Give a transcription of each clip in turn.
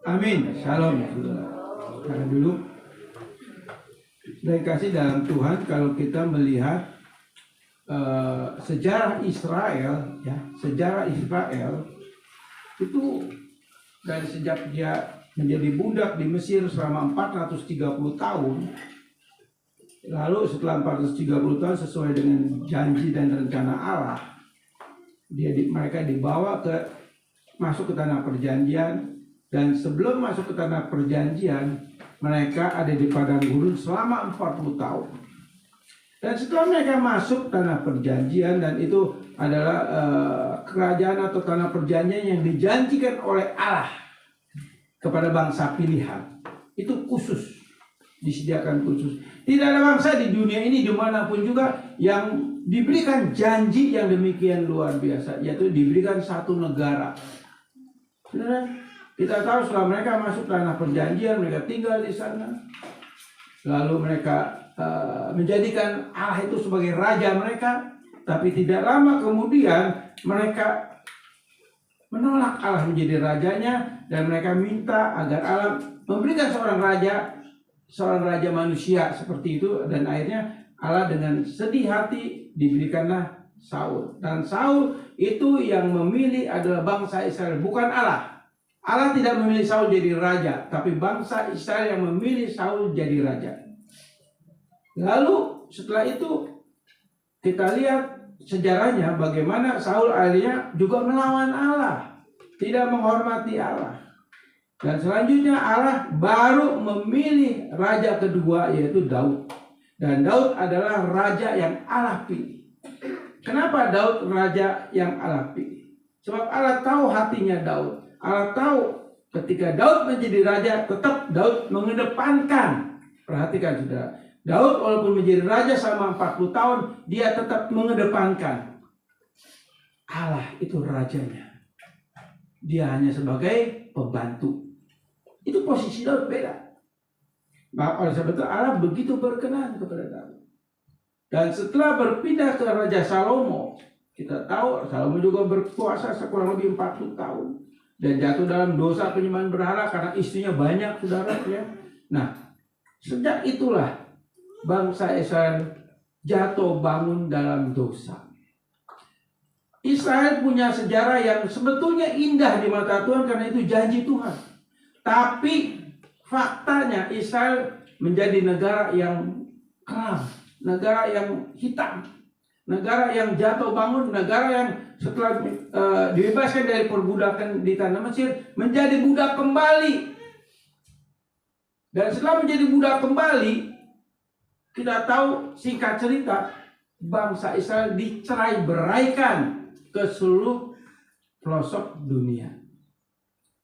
Amin. Shalom. Karena dulu dari kasih dalam Tuhan, kalau kita melihat sejarah Israel, ya, sejarah Israel itu dari sejak dia menjadi budak di Mesir selama 430 tahun. Lalu setelah 430 tahun sesuai dengan janji dan rencana Allah, mereka dibawa masuk ke tanah perjanjian. Dan sebelum masuk ke tanah perjanjian, mereka ada di padang gurun selama 40 tahun. Dan setelah mereka masuk tanah perjanjian, dan itu adalah kerajaan atau tanah perjanjian yang dijanjikan oleh Allah kepada bangsa pilihan. Itu khusus, disediakan khusus. Tidak ada bangsa di dunia ini dimanapun juga yang diberikan janji yang demikian luar biasa, yaitu diberikan satu negara. Saudara, kita tahu setelah mereka masuk tanah perjanjian, mereka tinggal di sana. Lalu mereka menjadikan Allah itu sebagai raja mereka. Tapi tidak lama kemudian mereka menolak Allah menjadi rajanya. Dan mereka minta agar Allah memberikan seorang raja manusia seperti itu. Dan akhirnya Allah dengan sedih hati diberikanlah Saul. Dan Saul itu yang memilih adalah bangsa Israel, bukan Allah. Allah tidak memilih Saul jadi raja, tapi bangsa Israel yang memilih Saul jadi raja. Lalu setelah itu kita lihat sejarahnya bagaimana Saul akhirnya juga melawan Allah, tidak menghormati Allah. Dan selanjutnya Allah baru memilih raja kedua, yaitu Daud. Dan Daud adalah raja yang Allah pilih. Kenapa Daud raja yang Allah pilih? Sebab Allah tahu hatinya Daud. Allah tahu ketika Daud menjadi raja, tetap Daud mengedepankan. Perhatikan saudara, Daud walaupun menjadi raja selama 40 tahun, dia tetap mengedepankan Allah itu rajanya. Dia hanya sebagai pembantu. Itu posisi Daud beda. Maka oleh sebab itu Allah begitu berkenan kepada Daud. Dan setelah berpindah ke Raja Salomo, kita tahu Salomo juga berkuasa kurang lebih 40 tahun. Dan jatuh dalam dosa penyembahan berhala karena istrinya banyak, saudara, ya. Nah, sejak itulah bangsa Israel jatuh bangun dalam dosa. Israel punya sejarah yang sebetulnya indah di mata Tuhan karena itu janji Tuhan. Tapi faktanya Israel menjadi negara yang kelam, negara yang hitam, negara yang jatuh bangun, negara yang setelah dibebaskan dari perbudakan di tanah Mesir menjadi budak kembali. Dan setelah menjadi budak kembali, kita tahu singkat cerita bangsa Israel dicerai beraikan ke seluruh pelosok dunia.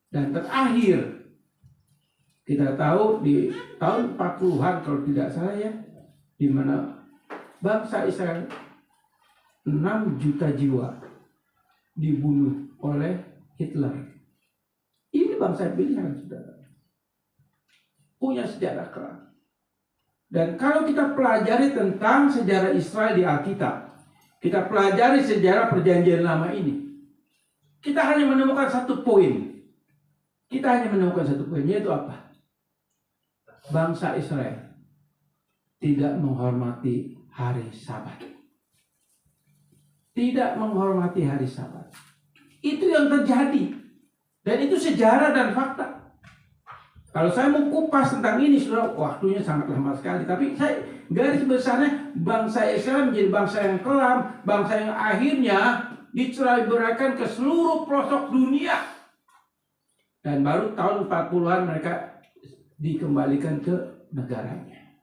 Dan terakhir kita tahu di tahun 40-an kalau tidak salah ya, di mana bangsa Israel 6 juta jiwa dibunuh oleh Hitler. Ini bangsa pilihan, saudara. Punya sejarah kelam. Dan kalau kita pelajari tentang sejarah Israel di Alkitab, kita pelajari sejarah perjanjian lama ini, kita hanya menemukan satu poin. Yaitu apa? Bangsa Israel tidak menghormati hari Sabat. Tidak menghormati hari Sabat. Itu yang terjadi. Dan itu sejarah dan fakta. Kalau saya mau kupas tentang ini, saudara, waktunya sangat lama sekali. Tapi saya garis besarnya bangsa Israel menjadi bangsa yang kelam, bangsa yang akhirnya dicerai beraikan ke seluruh pelosok dunia. Dan baru tahun 40-an mereka dikembalikan ke negaranya.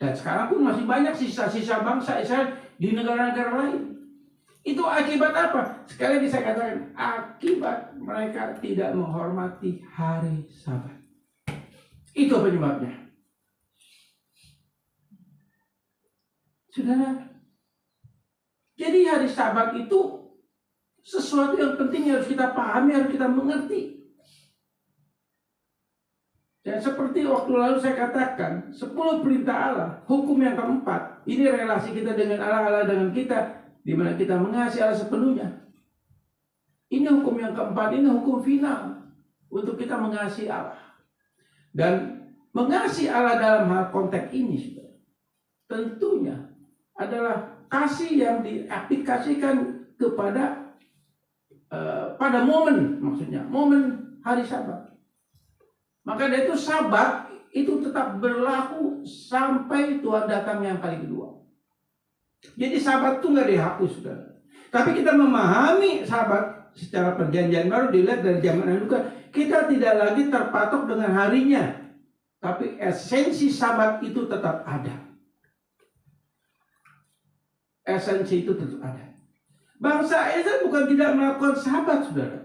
Dan sekarang pun masih banyak sisa-sisa bangsa Israel di negara-negara lain. Itu akibat apa? Sekali lagi saya katakan, akibat mereka tidak menghormati hari Sabat. Itu penyebabnya. Saudara, jadi hari Sabat itu sesuatu yang penting harus kita pahami, harus kita mengerti. Dan seperti waktu lalu saya katakan, 10 perintah Allah, hukum yang keempat, ini relasi kita dengan Allah, Allah dengan kita, di mana kita mengasihi Allah sepenuhnya. Ini hukum yang keempat, ini hukum final. untuk kita mengasihi Allah. Dan mengasihi Allah dalam hal konteks ini, saudara, tentunya adalah kasih yang diaplikasikan kepada pada momen, maksudnya momen hari Sabat. Maka dari itu Sabat itu tetap berlaku sampai Tuhan datang yang kali kedua. Jadi Sabat itu nggak dihapus, saudara. Tapi kita memahami Sabat secara perjanjian baru dilihat dari zaman juga, kita tidak lagi terpatok dengan harinya, tapi esensi Sabat itu tetap ada. Esensi itu tetap ada. Bangsa Israel bukan tidak melakukan Sabat, saudara.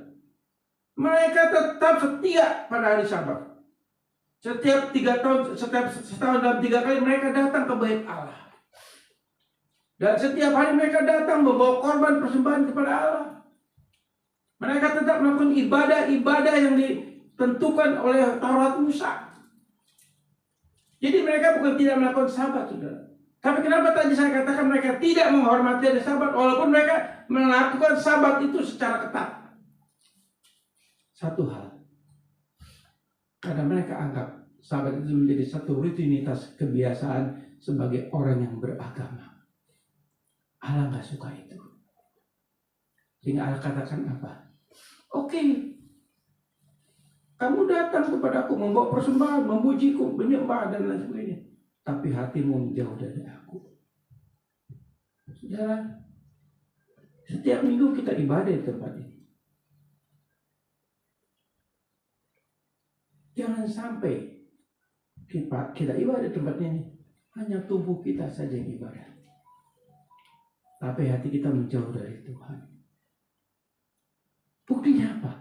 Mereka tetap setia pada hari Sabat. Setiap 3 tahun, setiap setahun dalam 3 kali mereka datang ke bait Allah. Dan setiap hari mereka datang membawa korban persembahan kepada Allah. Mereka tetap melakukan ibadah-ibadah yang ditentukan oleh Taurat Musa. Jadi mereka bukan tidak melakukan Sabat, saudara. Tapi kenapa tadi saya katakan mereka tidak menghormati hari Sabat, walaupun mereka melakukan Sabat itu secara ketat? Satu hal, karena mereka anggap Sabat itu menjadi satu rutinitas kebiasaan sebagai orang yang beragama. Allah nggak suka itu. Sehingga Allah katakan apa? Oke, kamu datang kepadaku membawa persembahan, memujiku, menyembah dan lain sebagainya. Tapi hatimu jauh dari aku. Saudara, setiap minggu kita ibadah di tempat ini. Jangan sampai kita ibadah di tempat ini hanya tubuh kita saja yang ibadah, tapi hati kita menjauh dari Tuhan. Buktinya apa?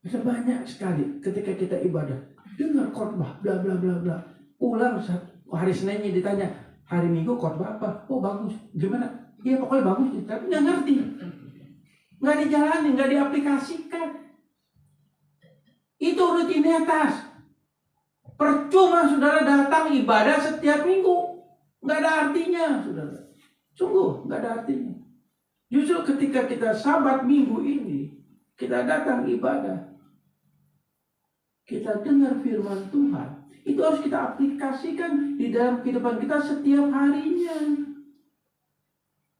Bisa banyak sekali ketika kita ibadah, dengar khotbah, bla bla bla bla. Pulang hari Seninnya ditanya, hari Minggu khotbah apa? Oh bagus, gimana? Ya pokoknya bagus, tapi nggak ngerti, nggak dijalani, nggak diaplikasikan. Itu rutinitas. Percuma saudara datang ibadah setiap minggu, nggak ada artinya, saudara. Sungguh nggak ada artinya. Justru ketika kita Sabat minggu ini, kita datang ibadah, kita dengar firman Tuhan, itu harus kita aplikasikan di dalam kehidupan kita setiap harinya.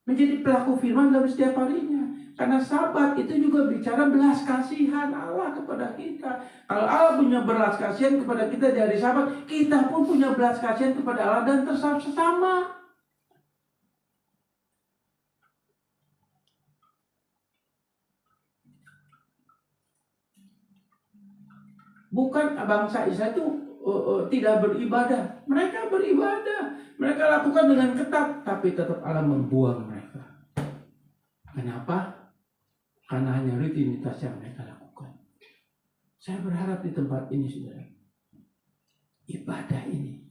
Menjadi pelaku firman dalam setiap harinya. Karena Sabat itu juga bicara belas kasihan Allah kepada kita. Kalau Allah punya belas kasihan kepada kita di hari Sabat, kita pun punya belas kasihan kepada Allah dan sesama. Bukan bangsa Israel itu tidak beribadah. Mereka beribadah. Mereka lakukan dengan ketat. Tapi tetap Allah membuang mereka. Kenapa? Karena hanya rutinitas yang mereka lakukan. Saya berharap di tempat ini, saudara, ibadah ini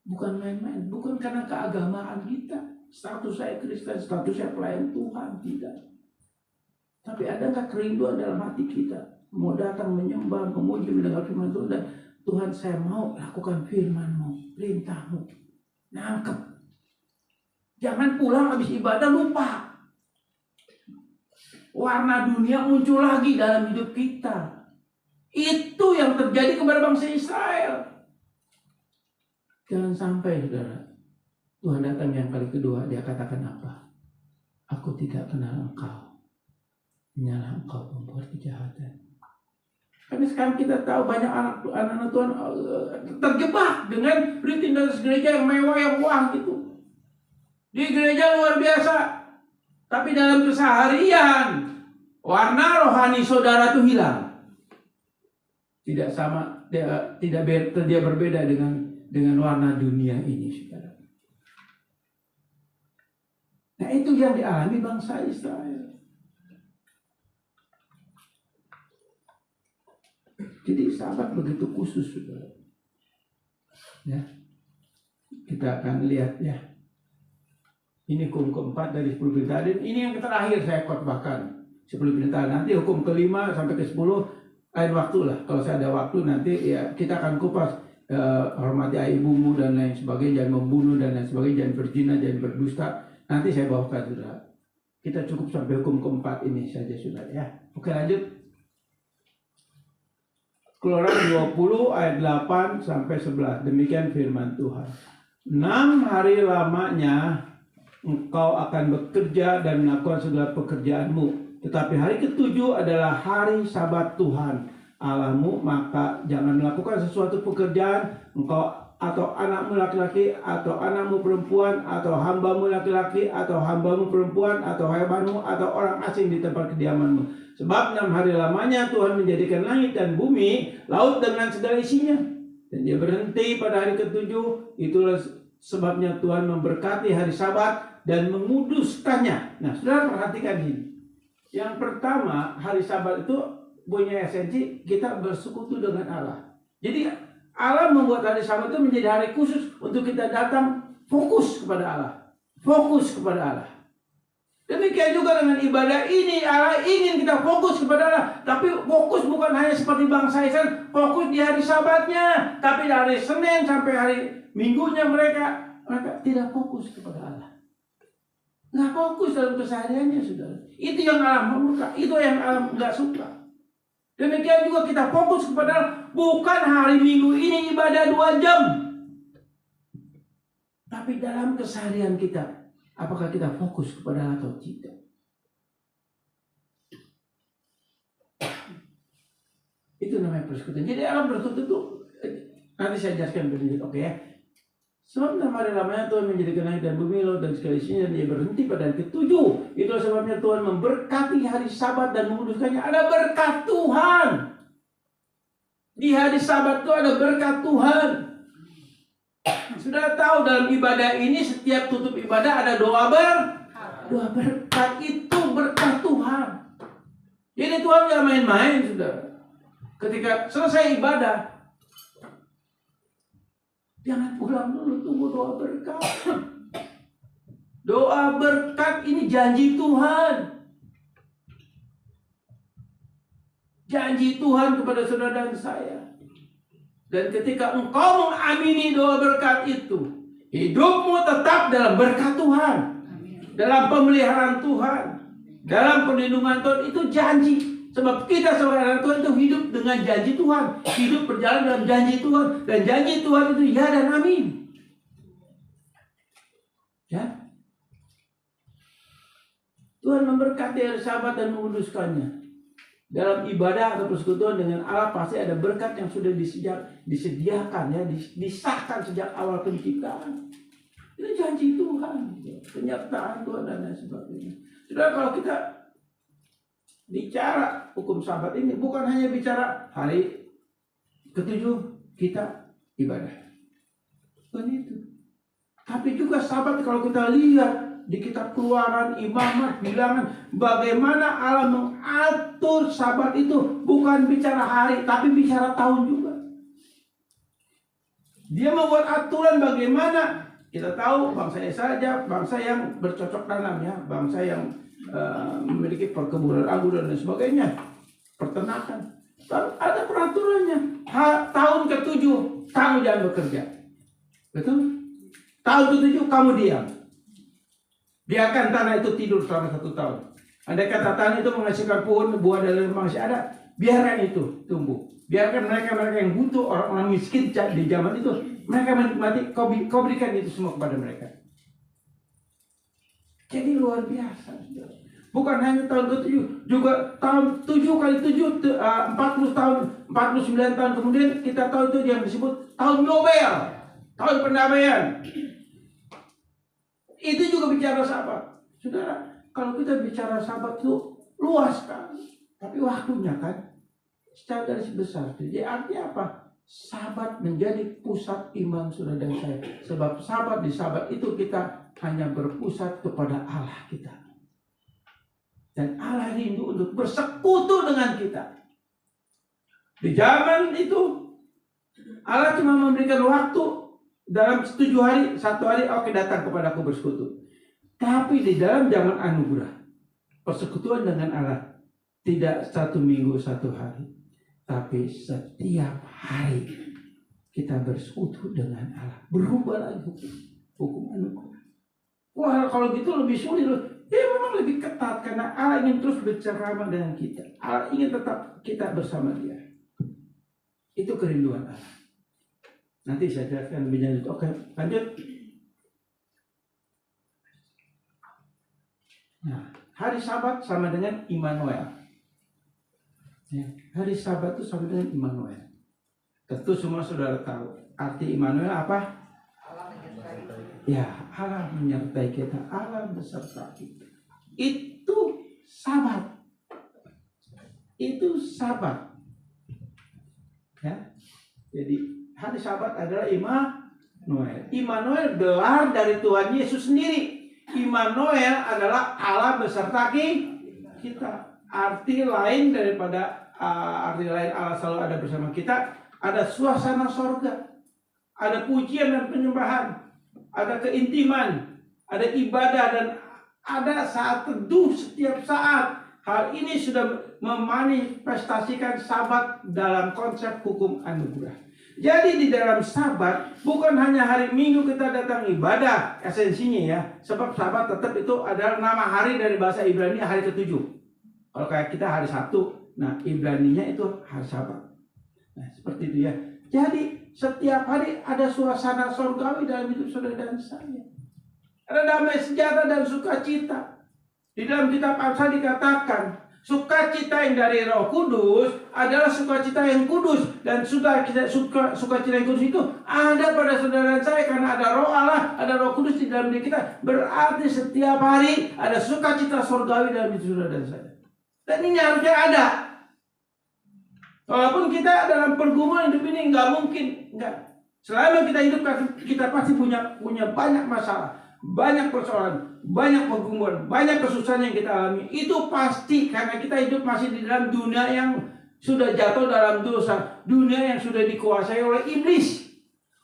bukan main-main. Bukan karena keagamaan kita. Status saya Kristen, status saya pelayan Tuhan. Tidak. Tapi adakah kerinduan dalam hati kita? Mau datang menyembah, memuji, mendengar firman Tuhan, dan Tuhan saya mau lakukan firman-Mu, perintah-Mu. Nangkep. Jangan pulang habis ibadah lupa. Warna dunia muncul lagi dalam hidup kita. Itu yang terjadi kepada bangsa Israel. Jangan sampai, saudara, Tuhan datang yang kali kedua, dia katakan apa? Aku tidak kenal engkau. Hanyalah engkau membuat kejahatan. Karena sekarang kita tahu banyak anak-anak Tuhan terjebak dengan rutinitas gereja yang mewah, yang wah gitu. Di gereja luar biasa, tapi dalam keseharian warna rohani saudara itu hilang. Tidak sama, dia berbeda dengan warna dunia ini, saudara. Nah itu yang dialami bangsa Israel. Jadi Sabat begitu khusus, saudara. Ya, kita akan lihat ya. Ini hukum keempat dari 10 perintah. Dan ini yang terakhir saya khotbahkan. 10 perintah. Nanti hukum kelima sampai ke 10 lain waktu lah. Kalau saya ada waktu nanti ya kita akan kupas. Hormati ayah ibumu dan lain sebagainya. Jangan membunuh dan lain sebagainya. Jangan berzina, jangan berdusta. Nanti saya bawakan, saudara. Kita cukup sampai hukum keempat ini saja, saudara ya. Oke, lanjut. Keluaran 20 ayat 8 sampai 11. Demikian firman Tuhan. 6 hari lamanya engkau akan bekerja dan melakukan segala pekerjaanmu. Tetapi hari ketujuh adalah hari Sabat Tuhan Allahmu, maka jangan melakukan sesuatu pekerjaan engkau atau anakmu laki-laki atau anakmu perempuan atau hambamu laki-laki atau hambamu perempuan atau hewanmu atau orang asing di tempat kediamanmu. Sebab 6 hari lamanya Tuhan menjadikan langit dan bumi, laut dengan segala isinya. Dan dia berhenti pada hari ketujuh. Itulah sebabnya Tuhan memberkati hari Sabat dan menguduskannya. Nah, saudara perhatikan ini. Yang pertama, hari Sabat itu punya esensi kita bersekutu dengan Allah. Jadi Allah membuat hari Sabat itu menjadi hari khusus untuk kita datang fokus kepada Allah. Fokus kepada Allah. Demikian juga dengan ibadah ini, Allah ingin kita fokus kepada Allah. Tapi fokus bukan hanya seperti bangsa Israel, fokus di hari Sabatnya. Tapi dari Senin sampai hari Minggunya mereka tidak fokus kepada Allah. Nggak fokus dalam kesehariannya, saudara. Itu yang Allah murka, itu yang Allah nggak suka. Demikian juga kita fokus kepada Allah. Bukan hari Minggu ini ibadah 2 jam. Tapi dalam keseharian kita, apakah kita fokus kepada Allah atau tidak? Itu namanya persekutuan. Jadi Allah bersekutu itu, nanti saya jelaskan berikut, oke ya. Sebab 6 hari lamanya Tuhan menjadikan langit dan bumi, laut dan segala isinya, dan dia berhenti pada hari ketujuh. Itulah sebabnya Tuhan memberkati hari Sabat dan menguduskannya. Ada berkat Tuhan. Di hari Sabat itu ada berkat Tuhan. Sudah tahu dalam ibadah ini setiap tutup ibadah ada doa berkat. Itu berkat Tuhan. Jadi Tuhan gak main-main, saudara. Ketika selesai ibadah, jangan pulang dulu, tunggu doa berkat. Doa berkat ini janji Tuhan. Janji Tuhan kepada saudara dan saya. Dan ketika engkau mengamini doa berkat itu, hidupmu tetap dalam berkat Tuhan. Dalam pemeliharaan Tuhan. Dalam perlindungan Tuhan, itu janji. Sebab kita sebagai anak Tuhan itu hidup dengan janji Tuhan. Hidup berjalan dalam janji Tuhan. Dan janji Tuhan itu ya dan amin. Ya. Tuhan memberkati hari Sabat dan menguduskannya. Dalam ibadah atau persekutuan dengan Allah pasti ada berkat yang sudah disediakan, ya, disahkan sejak awal penciptaan. Itu janji Tuhan, penyertaan Tuhan dan lain sebagainya. Sudah, kalau kita bicara hukum Sabat ini bukan hanya bicara hari ketujuh kita ibadah, bukan itu. Tapi juga Sabat kalau kita lihat di kitab Keluaran, Imamat, Bilangan, bagaimana Allah mengatur Sabat itu bukan bicara hari, tapi bicara tahun juga. Dia membuat aturan bagaimana kita tahu bangsa saja, bangsa yang bercocok tanam, ya, bangsa yang memiliki perkebunan anggur dan sebagainya, peternakan. Ada peraturannya. Tahun ke-7 kamu jangan bekerja, betul? Tahun ke-7 kamu diam. Biarkan tanah itu tidur selama 1 tahun. Andai kata tanah itu menghasilkan pohon, buah dan lain masih ada, biarkan itu tumbuh. Biarkan mereka yang butuh, orang-orang miskin di zaman itu, mereka menikmati, kau berikan itu semua kepada mereka. Jadi luar biasa. Bukan hanya tahun ke-7, juga tahun 7 kali 7, 40 tahun, 49 tahun kemudian kita tahu itu yang disebut tahun Nobel, tahun pendamaian. Itu juga bicara Sabat. Saudara, kalau kita bicara Sabat itu luas kan, tapi waktunya kan secara garis besar. Jadi artinya apa? Sabat menjadi pusat iman saudara dan saya. Sebab Sabat di Sabat itu kita hanya berpusat kepada Allah kita. Dan Allah rindu untuk bersekutu dengan kita. Di zaman itu Allah cuma memberikan waktu dalam 7 hari, 1 hari, oke, datang kepadaku bersekutu. Tapi di dalam zaman anugerah, persekutuan dengan Allah tidak 1 minggu 1 hari, tapi setiap hari kita bersekutu dengan Allah. Berubah lagi hukum anugerah. Wah, kalau gitu lebih sulit. Ya memang lebih ketat karena Allah ingin terus berceramah dengan kita. Allah ingin tetap kita bersama Dia. Itu kerinduan Allah. Nanti saya jelaskan lebih lanjut. Oke, lanjut. Nah, hari Sabat sama dengan Immanuel. Ya, hari Sabat itu sama dengan Immanuel. Tentu semua saudara tahu arti Immanuel apa? Allah menyertai. Ya, Allah menyertai kita, Allah beserta kita. Itu Sabat. Itu Sabat. Ya. Jadi hari Sabat adalah Immanuel. Immanuel gelar dari Tuhan Yesus sendiri. Immanuel adalah Allah beserta kita. Arti lain daripada arti lain Allah selalu ada bersama kita. Ada suasana sorga, ada pujian dan penyembahan, ada keintiman, ada ibadah, dan ada saat teduh setiap saat. Hal ini sudah memanifestasikan Sabat dalam konsep hukum anugerah. Jadi di dalam Sabat bukan hanya hari Minggu kita datang ibadah esensinya ya, sebab Sabat tetap itu adalah nama hari dari bahasa Ibrani hari ketujuh. Kalau kayak kita hari Sabtu, nah Ibraninya itu hari Sabat. Nah, seperti itu ya. Jadi setiap hari ada suasana surgawi dalam hidup saudara dan saya. Ada damai sejahtera dan sukacita. Di dalam kitab Amsal dikatakan, sukacita yang dari Roh Kudus adalah sukacita yang kudus, dan sukacita yang kudus itu ada pada saudara dan saya karena ada Roh Allah, ada Roh Kudus di dalam diri kita. Berarti setiap hari ada sukacita surgawi dalam hidup saudara dan saya. Dan ini harusnya ada. Walaupun kita dalam pergumulan hidup ini nggak mungkin, nggak. Selama kita hidup kita pasti punya banyak masalah, banyak persoalan, banyak pergumulan, banyak kesusahan yang kita alami. Itu pasti karena kita hidup masih di dalam dunia yang sudah jatuh dalam dosa, dunia yang sudah dikuasai oleh iblis.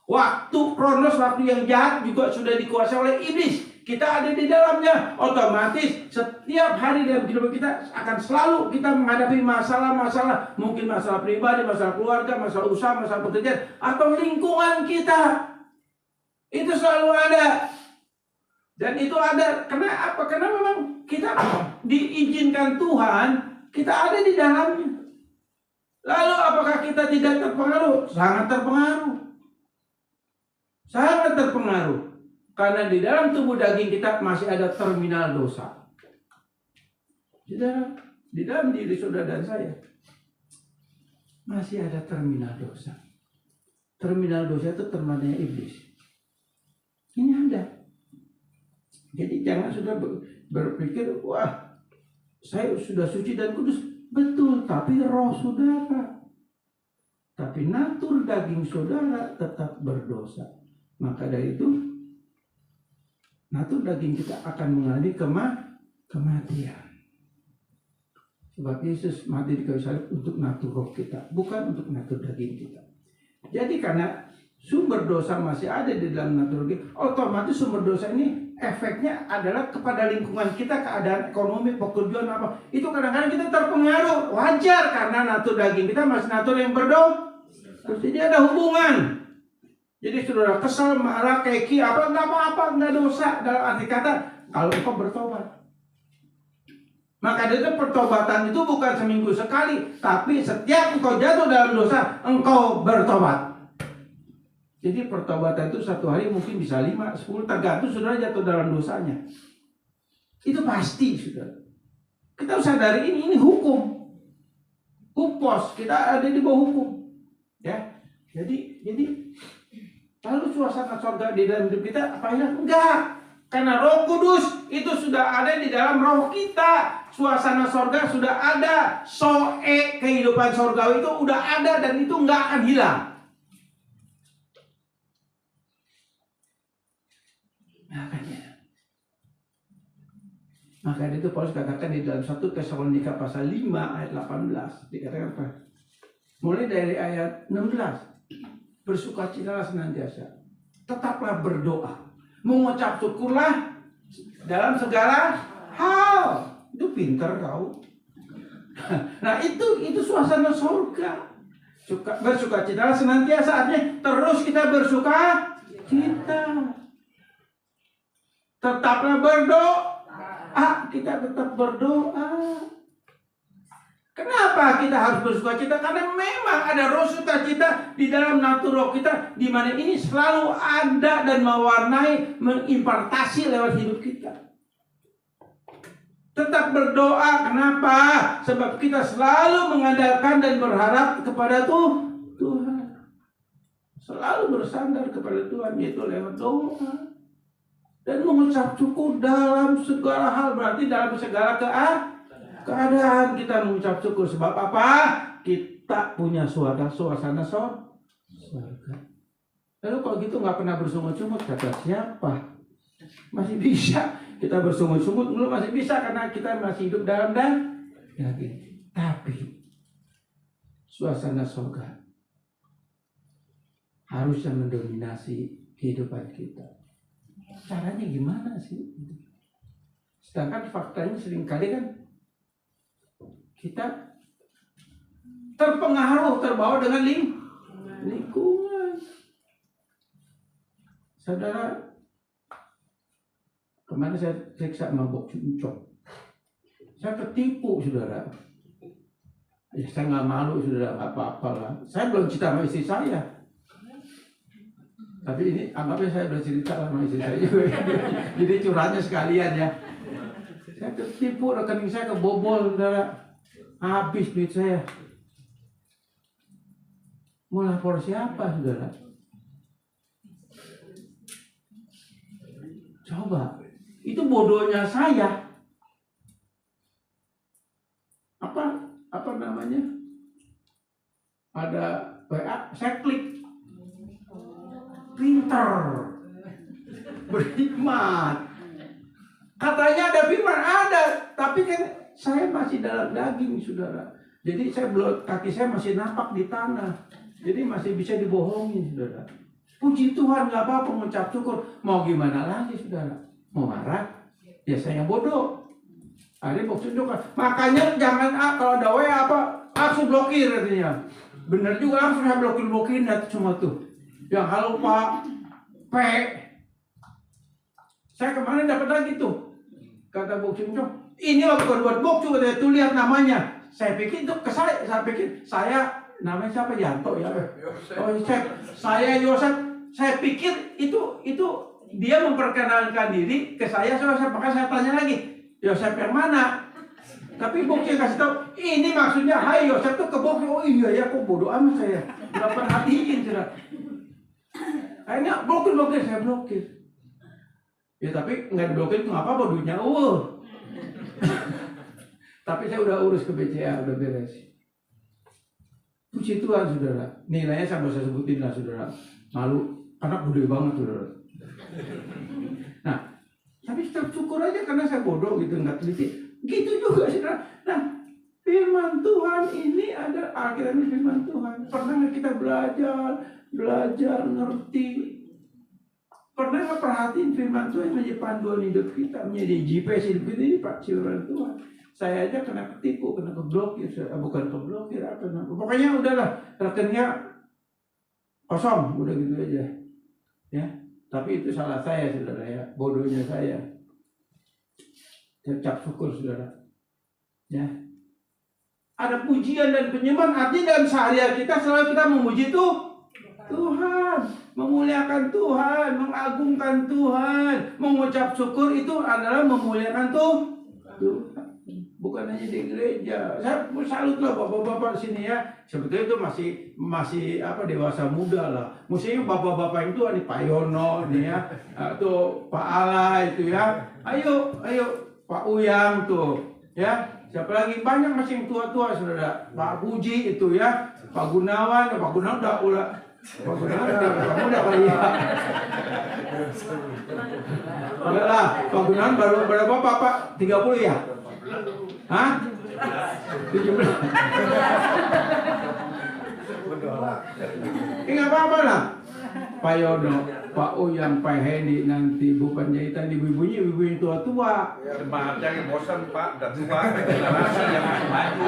Waktu kronos, waktu yang jahat juga sudah dikuasai oleh iblis. Kita ada di dalamnya, otomatis setiap hari dalam kehidupan kita akan selalu kita menghadapi masalah-masalah, mungkin masalah pribadi, masalah keluarga, masalah usaha, masalah pekerjaan, atau lingkungan kita. Itu selalu ada. Dan itu ada, karena apa? Karena memang kita diizinkan Tuhan, kita ada di dalamnya. Lalu apakah kita tidak terpengaruh? Sangat terpengaruh. Sangat terpengaruh. Karena di dalam tubuh daging kita masih ada terminal dosa. Di dalam diri saudara dan saya masih ada terminal dosa. Terminal dosa itu terminalnya iblis. Ini ada. Jadi jangan sudah berpikir, wah saya sudah suci dan kudus. Betul, tapi roh saudara, tapi natur daging saudara tetap berdosa. Maka dari itu natur daging kita akan mengalami kematian. Sebab Yesus mati di kayu salib untuk natur roh kita, bukan untuk natur daging kita. Jadi karena sumber dosa masih ada di dalam natur daging, otomatis sumber dosa ini efeknya adalah kepada lingkungan kita, keadaan ekonomi, pekerjaan apa. Itu kadang-kadang kita terpengaruh. Wajar karena natur daging kita masih natur yang berdosa. Jadi ada hubungan. Jadi saudara kesal, marah, keki, apa, nggak apa-apa, nggak dosa. Dalam arti kata, kalau engkau bertobat. Maka itu pertobatan itu bukan seminggu sekali, tapi setiap engkau jatuh dalam dosa, engkau bertobat. Jadi pertobatan itu satu hari mungkin bisa 5, 10, tergantung saudara jatuh dalam dosanya. Itu pasti, saudara. Kita harus sadari ini hukum. Upos, kita ada di bawah hukum. Ya, jadi lalu suasana surga di dalam hidup kita apa ya? Enggak. Karena Roh Kudus itu sudah ada di dalam roh kita. Suasana surga sudah ada. Kehidupan surgawi itu udah ada dan itu enggak akan hilang. Maka itu Paulus katakan di dalam 1 Tesalonika pasal 5 ayat 18. Dikatakan apa? Mulai dari ayat 16. Bersukacitalah senantiasa, tetaplah berdoa, mengucap syukurlah dalam segala hal. Itu pintar kau. Nah itu suasana surga. Bersukacitalah senantiasa, artinya terus kita bersuka cita. Tetaplah berdoa. Kita tetap berdoa. Kenapa kita harus bersukacita? Karena memang ada roh sukacita di dalam natur roh kita, di mana ini selalu ada dan mewarnai, mengimpartasi lewat hidup kita. Tetap berdoa, kenapa? Sebab kita selalu mengandalkan dan berharap kepada Tuhan. Selalu bersandar kepada Tuhan, yaitu lewat doa. Dan mengucap syukur dalam segala hal, berarti dalam segala keadaan kita mengucap syukur. Sebab apa? Kita punya suasana surga. Lalu kalau gitu nggak pernah bersungut-sungut, kata siapa? Masih bisa kita bersungut-sungut, belum masih bisa karena kita masih hidup dalam daging. Tapi suasana surga harusnya mendominasi kehidupan kita. Caranya gimana sih? Sedangkan faktanya seringkali kan kita terbawa dengan lingkungan. Saudara, kemarin saya periksa mabok cucok. Saya ketipu, saudara. Ya, saya nggak malu, saudara, nggak apa-apa lah. Saya belum cerita sama istri saya. Tapi ini anggapnya saya bercerita sama istri saya juga. Jadi curhatnya sekalian ya. Saya ketipu, rekening saya kebobol, saudara. Habis duit saya. Mau lapor siapa, saudara? Coba. Itu bodohnya saya. Apa namanya? Ada WA, saya klik. Pinter, berhikmat. Katanya ada firman, ada, tapi kan saya masih dalam daging, saudara. Jadi kaki saya masih napak di tanah. Jadi masih bisa dibohongi, saudara. Puji Tuhan, nggak apa-apa, mengucap syukur. Mau gimana lagi, saudara? Mau marah? Ya saya yang bodoh. Akhirnya tunjuk. Makanya jangan kalau ada WA langsung blokir katanya. Bener juga, langsung saya blokir semua tuh. Yang kalau Pak P, saya kemarin dapat lagi tuh, kata Bok Simcong, ini bukan buat Bok juga, tuh lihat namanya. Saya pikir itu saya namanya siapa, Yanto ya? Oh, saya Yosef. Saya pikir itu dia memperkenalkan diri ke saya, maka saya tanya lagi, Yosef yang mana? Tapi Bok kasih tahu, ini maksudnya, hai Yosef tuh ke Bok. Oh iya ya, kok bodoh amat saya, nggak perhatiin sudah. Akhirnya blokir, saya blokir. Ya tapi nggak diblokir itu nggak apa-apa, duitnya Tapi saya udah urus ke BCA, udah beres. Puji Tuhan, saudara. Nilainya saya bisa sebutin lah, saudara. Malu, anak gede banget, saudara. Nah, tapi tetap syukur aja karena saya bodoh gitu, nggak teliti. Gitu juga, saudara. Nah, firman Tuhan ini ada akhirnya firman Tuhan. Pernah nggak kita belajar ngerti? Pernah nggak perhatiin firman Tuhan menjadi panduan hidup kita, menjadi GPS hidup kita ini Pak firman Tuhan. Saya aja kena ketipu, kena keblokir, bukan keblokir apa namanya. Pokoknya udahlah, rekeningnya kosong, udah gitu aja. Ya, tapi itu salah saya, saudara ya, bodohnya saya. Ucap syukur, saudara. Ya. Ada pujian dan penyembahan, artinya dalam sehari-hari kita selalu kita memuji Tuhan, memuliakan Tuhan, mengagungkan Tuhan, mengucap syukur itu adalah memuliakan Tuhan. Bukan hanya di gereja. Saya salut lah bapak-bapak sini ya. Sebetulnya itu masih dewasa muda lah. Mestinya bapak-bapak itu nih Pak Yono nih ya, tuh Pak Ala itu ya. Ayo Pak Uyang tuh ya. Siapa lagi, banyak masih yang tua-tua, saudara. Pak Puji itu ya, Pak Gunawan udah Pak Gunawan udah kali ya. Udah lah, Pak Gunawan baru berapa Pak? 30 ya? Hah? 17. Nggak apa-apa lah. Pak Yono, Pak Uyang, Pak Hedi, nanti Bu Panjaitan, ibu-ibunya ibu yang tua-tua. Semangatnya yang bosan Pak, dan tua, generasi yang masih maju.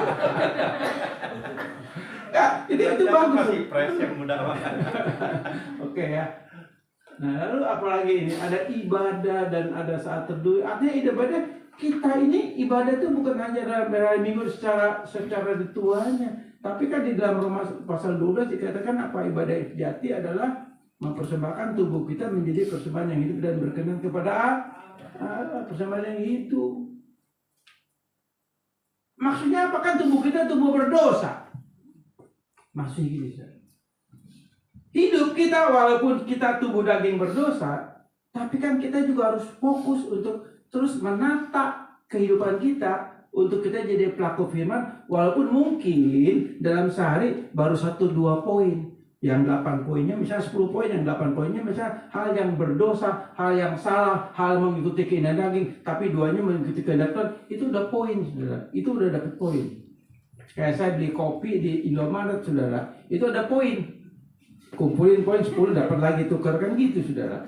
Ya, itu bagus. Masih pres yang muda banget. Oke ya. Nah lalu apalagi ini, ada ibadah dan ada saat teduh. Artinya ibadah kita ini ibadah itu bukan hanya dalam hari Minggu secara ritualnya, tapi kan di dalam Roma pasal 12 dikatakan apa? Ibadah sejati adalah mempersembahkan tubuh kita menjadi persembahan yang hidup dan berkenan kepada Allah. Persembahan yang hidup. Maksudnya apa? Kan tubuh kita tubuh berdosa. Maksudnya gini, hidup kita walaupun kita tubuh daging berdosa, tapi kan kita juga harus fokus untuk terus menata kehidupan kita untuk kita jadi pelaku firman, walaupun mungkin dalam sehari baru 1-2 poin. Yang 8 poinnya misalnya 10 poin, yang 8 poinnya misalnya hal yang berdosa, hal yang salah, hal mengikuti keinginan daging, tapi 2-nya mengikuti kehendak Tuhan. Itu udah poin, saudara. Itu udah dapat poin. Kayak saya beli kopi di Indomaret, saudara, itu ada poin. Kumpulin poin 10 dapat lagi tukar, kan gitu, saudara.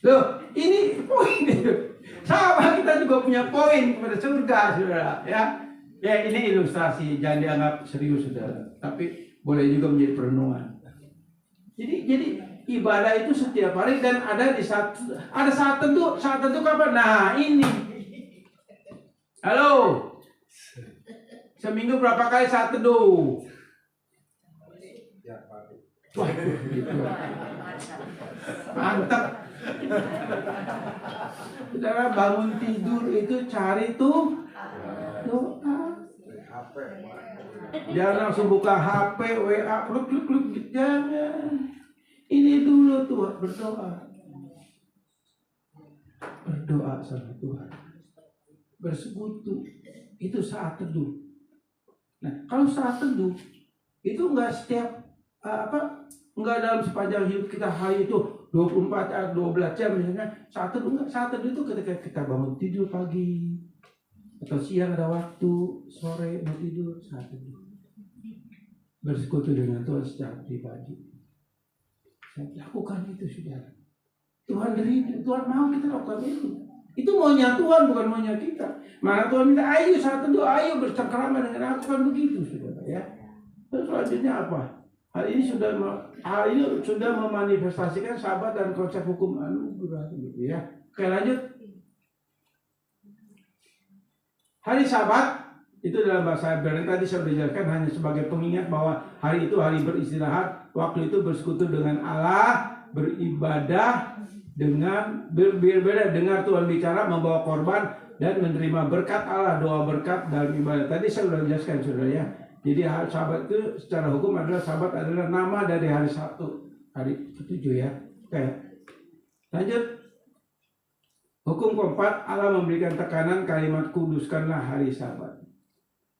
Loh, ini poin itu. Sama kita juga punya poin kepada surga, saudara. Ya ini ilustrasi, jangan dianggap serius, saudara. Tapi boleh juga menjadi perenungan. Jadi ibadah itu setiap hari dan ada saat tentu kapan? Nah ini. Halo. Seminggu berapa kali saat teduh? Wah, gitu. Mantap. Saudara bangun tidur itu cari tuh doa. Jangan langsung buka HP, WA, kluk, jangan. Ini dulu tuh berdoa. Berdoa sama Tuhan. Bersekutu. Itu saat teduh. Nah, kalau saat teduh itu enggak setiap enggak dalam sepanjang hidup kita hari itu 24 12 jam misalnya. Saat teduh enggak, saat teduh itu ketika kita bangun tidur pagi atau siang ada waktu, sore mau tidur, saat teduh. Bersekutu dengan Tuhan secara pribadi. Saya lakukan itu, saudara. Tuhan mau kita lakukan itu. Itu maunya Tuhan, bukan maunya kita. Maka Tuhan minta, ayo saat teduh, ayo bercengkrama dengan aku, kan begitu, saudara ya. Terus selanjutnya apa? Hal ini sudah memanifestasikan sahabat dan konsep hukum anugerah, gitu ya. Oke, lanjut. Hari Sabat itu dalam bahasa Ibrani tadi saya belajarkan hanya sebagai pengingat bahwa hari itu hari beristirahat, waktu itu bersekutu dengan Allah, beribadah dengan berbeda, dengar Tuhan bicara, membawa korban dan menerima berkat Allah, doa berkat dalam ibadah. Tadi saya sudah jelaskan, saudara ya. Jadi hari Sabat itu secara hukum adalah Sabat adalah nama dari hari Sabtu, hari ke-7 ya. Oke. Lanjut. Hukum keempat, Allah memberikan tekanan kalimat kuduskanlah hari Sabat.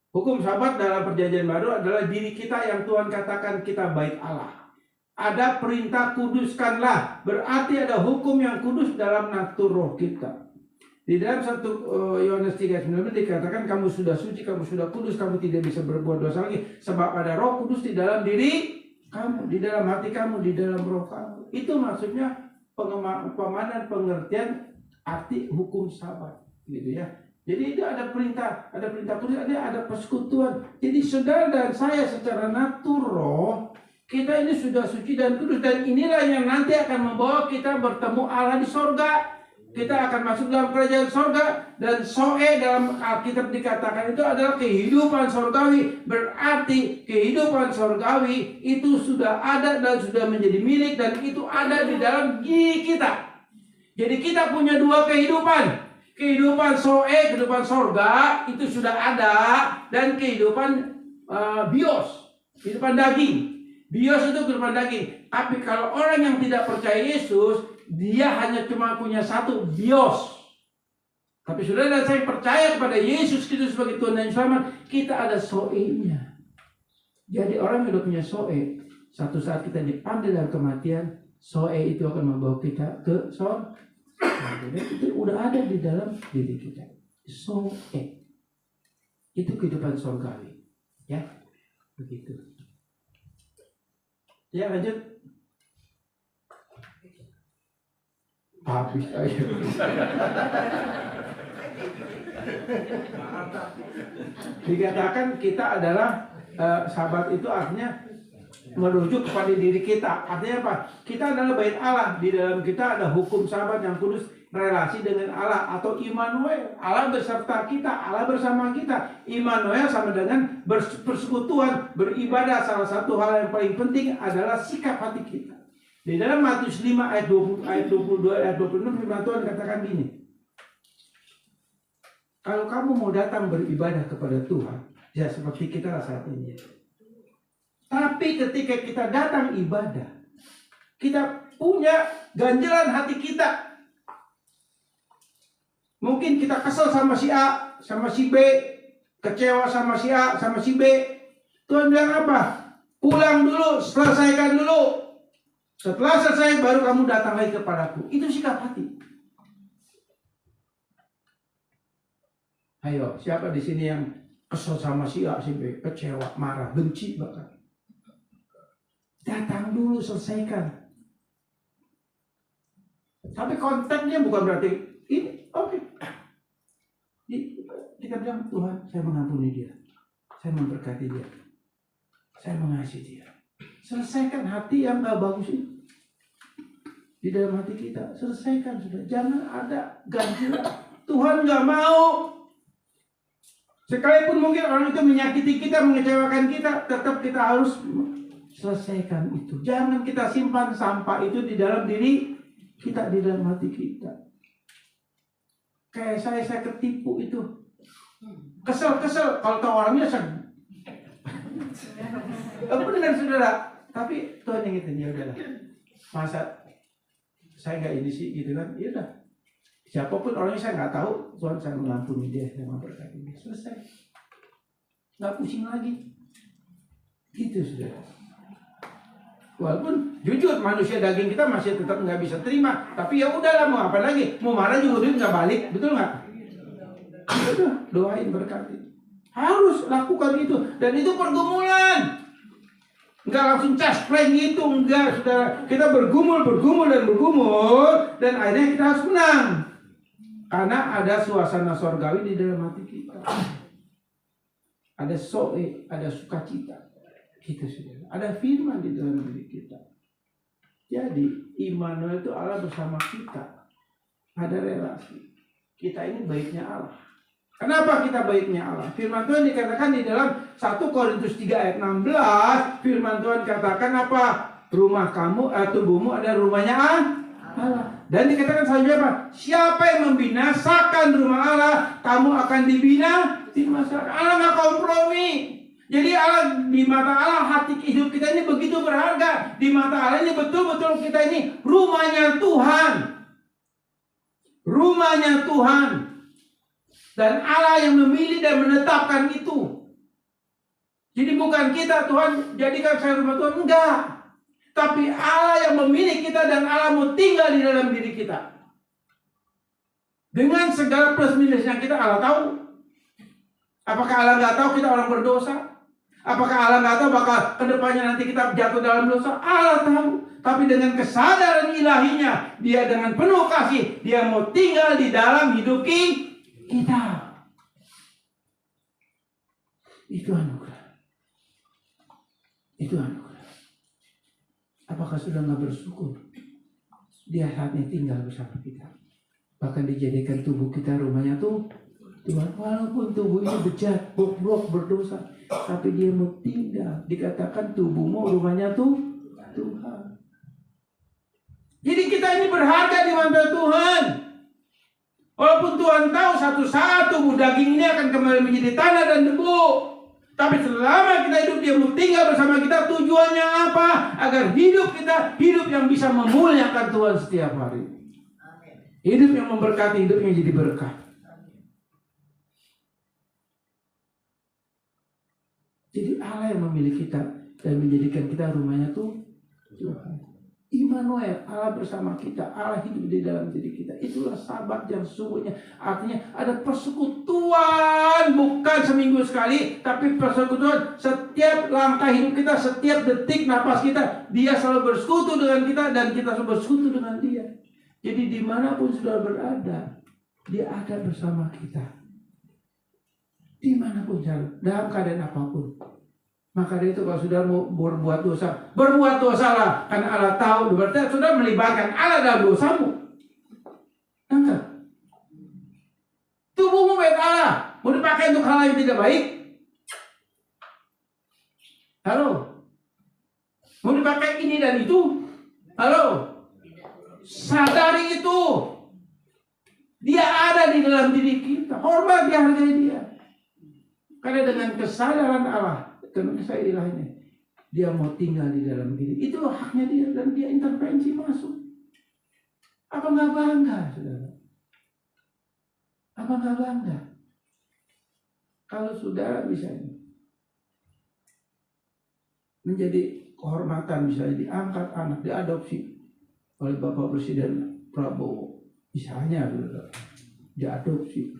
Hukum Sabat dalam perjanjian baru adalah diri kita yang Tuhan katakan kita bait Allah. Ada perintah kuduskanlah, berarti ada hukum yang kudus dalam natur roh kita. Di dalam 1 Yohanes 3:19 dikatakan kamu sudah suci, kamu sudah kudus, kamu tidak bisa berbuat dosa lagi sebab ada Roh Kudus di dalam diri kamu, di dalam hati kamu, di dalam roh kamu. Itu maksudnya pemahaman pengertian arti hukum Sabat, gitu ya. Jadi itu ada perintah kudus, ada persekutuan. Jadi saudara dan saya secara natural kita ini sudah suci dan kudus, dan inilah yang nanti akan membawa kita bertemu Allah di sorga. Kita akan masuk dalam kerajaan sorga, dan soe dalam Alkitab dikatakan itu adalah kehidupan sorgawi. Berarti kehidupan sorgawi itu sudah ada dan sudah menjadi milik, dan itu ada di dalam diri kita. Jadi kita punya dua kehidupan. Kehidupan soe, kehidupan sorga itu sudah ada, dan kehidupan bios, kehidupan daging. Bios itu kehidupan daging. Tapi kalau orang yang tidak percaya Yesus, dia hanya cuma punya satu bios. Tapi saudara dan saya percaya kepada Yesus Kristus sebagai Tuhan dan Selamat, kita ada soe-nya. Jadi orang yang sudah punya soe, satu saat kita dipanggil dalam kematian, soe itu akan membawa kita ke sorga. Jadi itu udah ada di dalam diri kita. Soe. Itu kehidupan sorgawi. Ya, begitu. Ya, lanjut. Habis aja. Dikatakan kita adalah Sabat itu artinya merujuk kepada diri kita. Artinya apa? Kita adalah bait Allah. Di dalam kita ada hukum Sabat yang kudus. relasi dengan Allah atau Immanuel. Allah beserta kita, Allah bersama kita. Immanuel sama dengan persekutuan, beribadah. Salah satu hal yang paling penting adalah sikap hati kita. Di dalam Matius 5 ayat 20, ayat 22, ayat 26 firman Tuhan katakan gini. Kalau kamu mau datang beribadah kepada Tuhan, ya seperti kita saat ini. Tapi ketika kita datang ibadah, kita punya ganjalan hati kita. Mungkin kita kesel sama si A, sama si B, kecewa sama si A, sama si B. Tuhan bilang apa? Pulang dulu, selesaikan dulu. Setelah selesai baru kamu datang lagi kepadaku. Itu sikap hati. Ayo, siapa di sini yang kesel sama si A, si B, kecewa, marah, benci bahkan? Datang dulu, selesaikan. Tapi konteksnya bukan berarti ini, oke. Kita bilang, Tuhan, saya mengampuni dia. Saya memberkati dia. Saya mengasihi dia. Selesaikan hati yang gak bagus itu. Di dalam hati kita. Selesaikan sudah. Jangan ada ganjilan. Tuhan gak mau. Sekalipun mungkin orang itu menyakiti kita, mengecewakan kita, tetap kita harus selesaikan itu. Jangan kita simpan sampah itu di dalam diri kita, di dalam hati kita. Kayak saya ketipu itu. Kesel. Kalau tahu orangnya benar saudara. Tapi Tuhan yang itu, ya udahlah. Masa saya nggak ini sih gitu kan? Ya udah. Siapapun orangnya saya nggak tahu. Tuhan saya mengampuni dia, saya memberkati dia. Selesai. Nggak pusing lagi. Gitu saudara. Walaupun jujur manusia daging kita masih tetap nggak bisa terima, tapi ya udahlah, mau apa lagi? Mau marah juga duit nggak balik, betul nggak? Udah, doain berkati. Harus lakukan itu, dan itu pergumulan. Nggak langsung casplang gitu, enggak, saudara. Kita bergumul dan akhirnya kita harus menang. Karena ada suasana sorgawi di dalam hati kita. Ada soe, ada sukacita. Gitu saudara. Ada firman di dalam diri kita. Jadi Immanuel itu Allah bersama kita. Ada relasi. Kita ini baiknya Allah. Kenapa kita baiknya Allah? Firman Tuhan dikatakan di dalam 1 Korintus 3 ayat 16. Firman Tuhan katakan apa? Rumah kamu, tubuhmu ada rumahnya Allah. Dan dikatakan selanjutnya apa? Siapa yang membinasakan rumah Allah, kamu akan dibinasakan. Allah nggak kompromi. Jadi Allah, di mata Allah hati hidup kita ini begitu berharga. Di mata Allah ini betul-betul kita ini rumahnya Tuhan. Rumahnya Tuhan. Dan Allah yang memilih dan menetapkan itu. Jadi bukan kita, Tuhan jadikan saya rumah Tuhan. Enggak. Tapi Allah yang memilih kita dan Allah mau tinggal di dalam diri kita. Dengan segala plus minusnya kita, Allah tahu. Apakah Allah nggak tahu kita orang berdosa? Apakah Allah nggak tahu bakal kedepannya nanti kita jatuh dalam dosa? Allah tahu. Tapi dengan kesadaran ilahinya, dia dengan penuh kasih, dia mau tinggal di dalam hidup kita. Itu anugerah. Itu anugerah. Apakah sudah nggak bersyukur? Dia saatnya tinggal bersama kita. Bahkan dijadikan tubuh kita rumahnya tuh Tuhan. Walaupun tubuh ini bejat, bobrok, berdosa, tapi dia mau tinggal. Dikatakan tubuhmu rumahnya tuh Tuhan. Jadi kita ini berharga di mata Tuhan. Walaupun Tuhan tahu satu saat tubuh daging ini akan kembali menjadi tanah dan debu. Tapi selama kita hidup, dia mau tinggal bersama kita. Tujuannya apa? Agar hidup kita hidup yang bisa memuliakan Tuhan setiap hari. Hidup yang memberkati, hidup yang jadi berkat. Jadi Allah yang memilih kita dan menjadikan kita rumahnya tuh Tuhan. Immanuel, Allah bersama kita, Allah hidup di dalam diri kita. Itulah sahabat yang sesungguhnya. Artinya ada persekutuan, bukan seminggu sekali, tapi persekutuan setiap langkah hidup kita, setiap detik napas kita. Dia selalu bersekutu dengan kita dan kita selalu bersekutu dengan dia. Jadi dimanapun saudara berada, dia ada bersama kita. Dimanapun saudara, dalam keadaan apapun. Maka dari itu kalau sudah mau berbuat dosalah, karena Allah tahu. Berarti sudah melibatkan Allah dalam dosamu. Dan Tubuhmu bait Allah. Mau dipakai untuk hal yang tidak baik? Halo? Mau dipakai ini dan itu? Halo? Sadari itu. Dia ada di dalam diri kita. Hormati, hargai dia. Karena dengan kesadaran Allah, dengan kesadaran ilahnya, dia mau tinggal di dalam diri. Itu haknya dia dan dia intervensi masuk. Apa nggak bangga, saudara? Apa nggak bangga? Kalau saudara misalnya menjadi kehormatan, misalnya diangkat anak, diadopsi oleh Bapak Presiden Prabowo, misalnya diadopsi,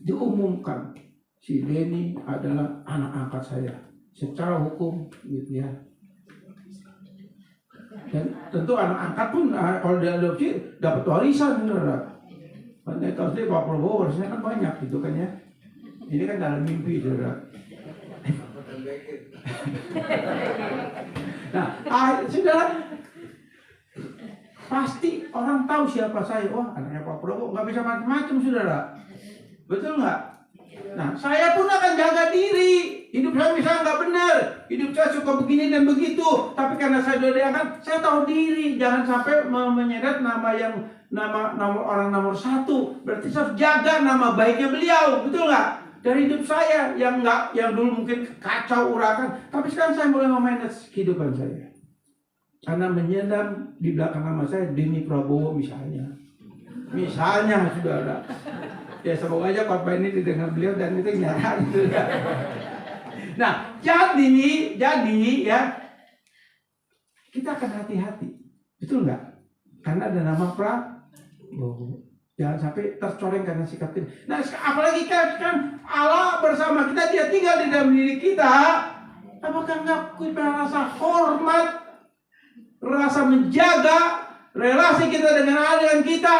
diumumkan si Denny adalah anak angkat saya secara hukum, gitu ya. Dan tentu anak angkat pun kalau diadopsi dapat warisan, saudara. Makanya kalau dia Pak Prabowo warisnya kan banyak gitu kan ya. Ini kan dalam mimpi, saudara. Nah, saudara, pasti orang tahu siapa saya. Wah, anaknya Pak Prabowo, nggak bisa macam-macam, saudara. Betul nggak? Nah, saya pun akan jaga diri. Hidup saya misalnya nggak benar, hidup saya suka begini dan begitu. Tapi karena saya sudah diangkat, saya tahu diri. Jangan sampai menyeret nama orang nomor satu. Berarti saya harus jaga nama baiknya beliau, betul nggak? Dari hidup saya yang dulu mungkin kacau urakan, tapi sekarang saya mulai memanage kehidupan saya. Karena menyandang di belakang nama saya Denny Prabowo misalnya. Misalnya sudah ada. Ya semoga aja khotbah ini didengar beliau dan itu nyata gitu ya. Nah, jadi ya kita akan hati-hati. Betul nggak? Karena ada nama Prabowo. Jangan sampai tercoreng karena sikap kita. Nah, apalagi kan Allah bersama kita, dia tinggal di dalam diri kita. Apakah nggak kita rasa hormat, rasa menjaga relasi kita dengan Allah, dengan kita,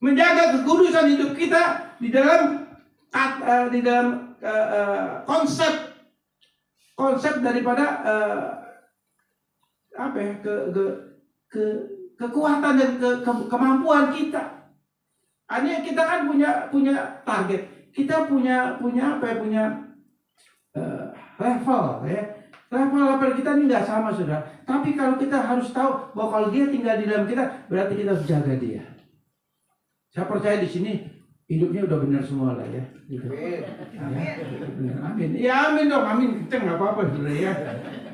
menjaga kekudusan hidup kita di dalam konsep daripada kekuatan dan kemampuan kita. Artinya kita kan punya target, kita punya level ya. Level kita ini nggak sama, saudara. Tapi kalau kita harus tahu bahwa kalau dia tinggal di dalam kita, berarti kita harus jaga dia. Saya percaya di sini hidupnya udah benar semua lah ya. Gitu. Amin. Ya, amin. Ya amin dong, amin. Kita nggak apa-apa, saudara ya.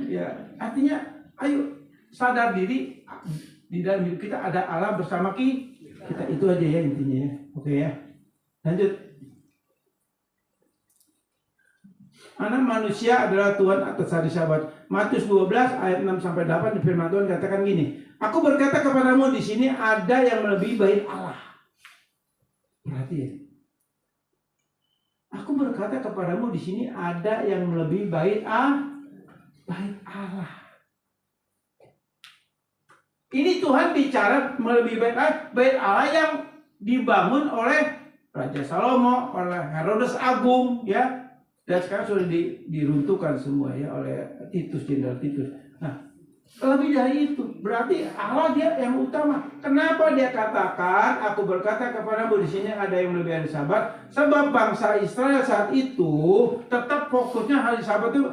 Ya, artinya ayo sadar diri di dalam hidup kita ada Allah bersama kita. Itu aja ya intinya ya. Oke ya. Lanjut. Anak manusia adalah Tuhan atas hari Sabat. Matius 12 ayat 6 sampai 8 di firman Tuhan katakan gini. Aku berkata kepadamu, di sini ada yang melebihi baik Allah. Perhatian. Aku berkata kepadamu, di sini ada yang melebihi baik Allah. Ini Tuhan bicara melebihi baik Allah yang dibangun oleh Raja Salomo, oleh Herodes Agung, ya. Dan sekarang sudah diruntuhkan semua ya oleh Jenderal Titus. Nah, lebih dari itu, berarti Allah dia yang utama. Kenapa dia katakan, aku berkata kepadamu, di sini ada yang melebihi hari Sabat? Sebab bangsa Israel saat itu tetap fokusnya hari Sabat itu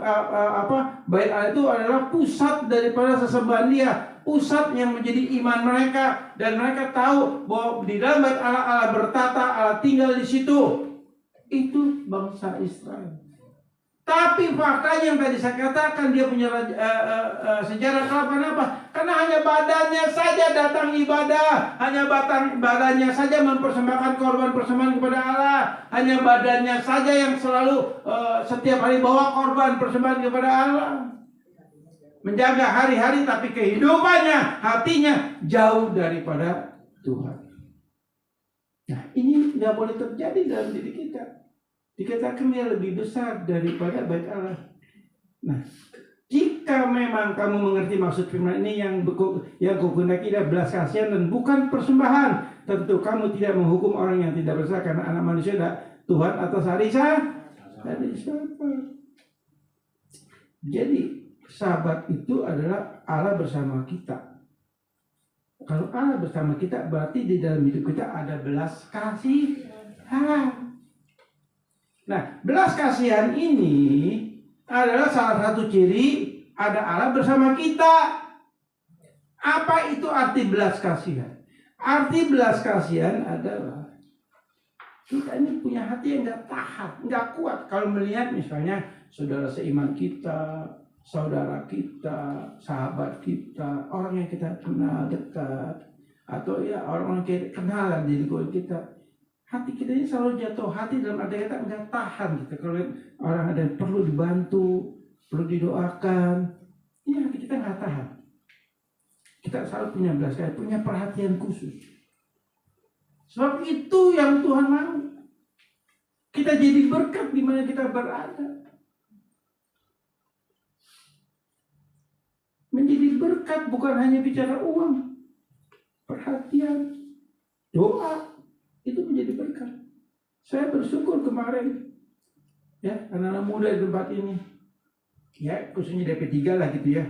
Bait Allah itu adalah pusat daripada sesembahan dia, pusat yang menjadi iman mereka, dan mereka tahu bahwa di dalam Bait Allah, Allah bertata, Allah tinggal di situ. Itu bangsa Israel. Tapi faktanya yang tadi saya katakan, dia punya sejarah kenapa? Karena hanya badannya saja datang ibadah, hanya badannya saja mempersembahkan korban persembahan kepada Allah, hanya badannya saja yang selalu setiap hari bawa korban persembahan kepada Allah, menjaga hari-hari, tapi kehidupannya, hatinya jauh daripada Tuhan. Nah, ini nggak boleh terjadi dalam diri kita. Dikatakan dia lebih besar daripada Bait Allah. Nah, jika memang kamu mengerti maksud firman ini yang kugunakan adalah belas kasihan dan bukan persembahan, tentu kamu tidak menghukum orang yang tidak bersalah, karena anak manusia adalah Tuhan atas hari Sabat. Jadi Sabat itu adalah Allah bersama kita. Kalau Allah bersama kita, berarti di dalam hidup kita ada belas kasih. Nah, belas kasihan ini adalah salah satu ciri ada Allah bersama kita. Apa itu arti belas kasihan? Arti belas kasihan adalah kita ini punya hati yang gak tahan, gak kuat. Kalau melihat misalnya saudara seiman kita, saudara kita, sahabat kita, orang yang kita kenal dekat, atau ya orang yang kita kenalan di lingkungan kita, hati kita ini selalu jatuh hati dalam arti kita nggak tahan gitu. Kalau orang ada yang perlu dibantu, perlu didoakan, ini hati kita nggak tahan. Kita selalu punya belas kasihan, punya perhatian khusus. Sebab itu yang Tuhan mau. Kita jadi berkat di mana kita berada. Menjadi berkat bukan hanya bicara uang, perhatian, doa, itu menjadi berkat. Saya bersyukur kemarin, ya, anak-anak muda di tempat ini, ya khususnya DP3 lah gitu ya,